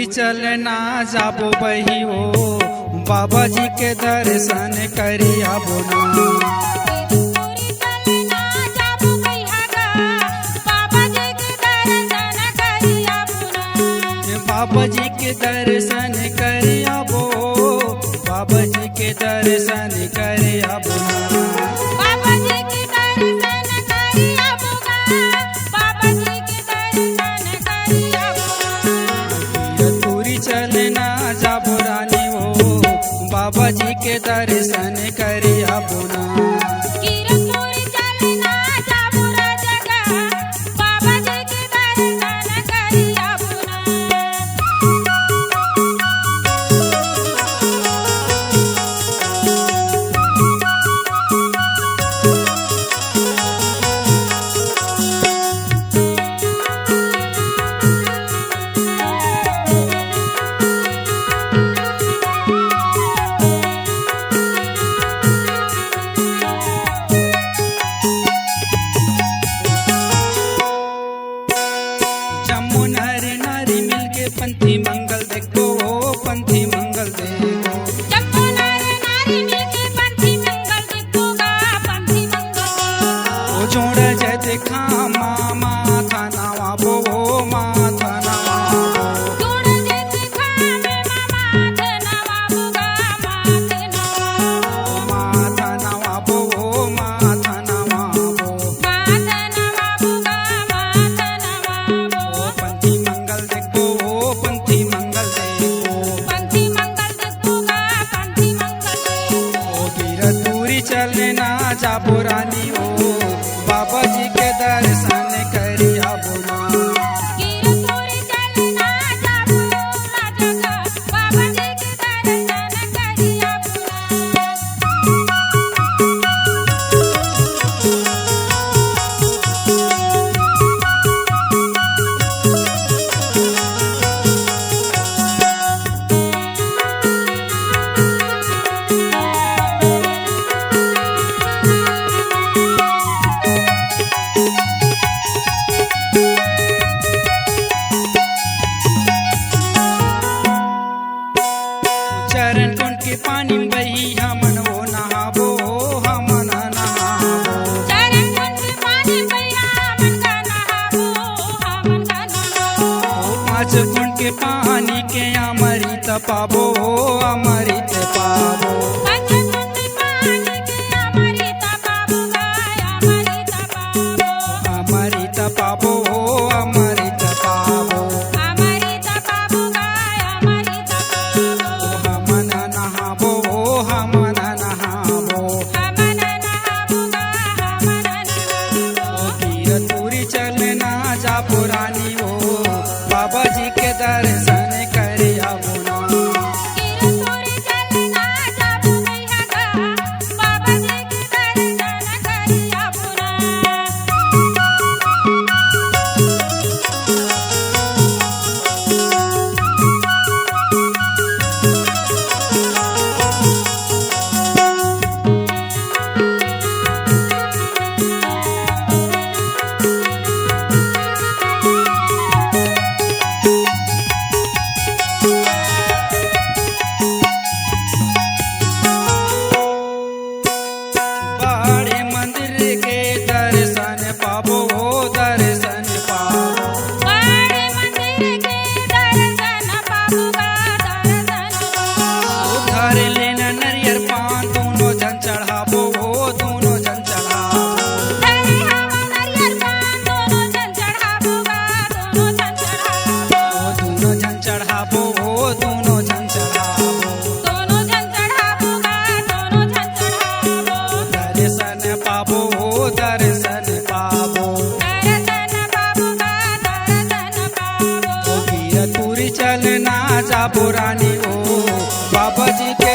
चलना जाबो बही हो बाबा जी के दर्शन करी आबो ना। बाबा जी के दर्शन करी आबो, बाबा जी के दर्शन करी आबो ना। बाबा जी के दर्शन करी आबो गा, बाबा जी के दर्शन करी आबो। पूरी चलना जाबो रानी हो बाबा जी के दर्शन करी आबो ना। कीरतपुरी चलना जाबो राजगा, बाबा जी के दर्शन करी आबो ना। पंथी मंगल देखो पंथी मंगल देखो। जम्मू नर नारी मिलके पंथी मंगल देखो गा, पंथी मंगल देखो। ओ जोड़ जय देखा मामा थाना वाबो माथा नवाबो। जोड़ जय देखा में मामा थाना वाबो गा, माथे नवाबो। माथा नवाबो माथा नवाबो। माथा नवाबो गा, माथा नवाबो। पंथी मंगल देखो पंथी मंगल देखो। पंथी मंगल देखो गा, पंथी मंगल देखो। ओ कीरतपुरी चलना जाबो रानी हो बाबा जी के दर्शन करी आबो ना। कीरतपुरी चलना जाबो राजगा, बाबा जी के दर्शन करी आबो ना। चरण कुंड के पानी में बही हमन वो नहाबो हमन नहाबो। चरण कुंड के पानी बहिया हमन का नहाबो, हमन का नहाबो। पांच कुंड के पानी के अमृत पाबो अमृत पाबो। पंच कुंड के पानी के अमृत पाबो गा, अमृत पाबो। अमृत पाबो अमृत पाबो। अमृत पाबो गा, अमृत पाबो। हमन नहाबो हमन नहाबो। हमन नहाबो गा, हमन नहाबो। कीरतपुरी चलना जाबो रानी हो बाबा जी के दर्शन करी आबो ना। कीरतपुरी चलना जाबो भैया गा, बाबा जी के दर्शन करी आबो ना। बड़े मंदिर के दर्शन पाबो दर्शन पाबो। बड़े मंदिर के दर्शन पाबो गा, दर्शन पाबो। धर लेना नरियर पान दोनों जन चढ़ाबो दोनों जन चढ़ाबो। धरे हवा नरियर पान दोनों जन चढ़ाबो गा, दोनों जन चढ़ाबो। दोनों जन चढ़ाबो दोनों जन चढ़ाबो। दोनों जन चढ़ाबो गा, दोनों जन चढ़ाबो। दर्शन पाबो दर्शन पाबो। दर्शन पाबो गा, दर्शन पाबो। कीरतपुरी चलना जाबो रानी हो बाबा जी के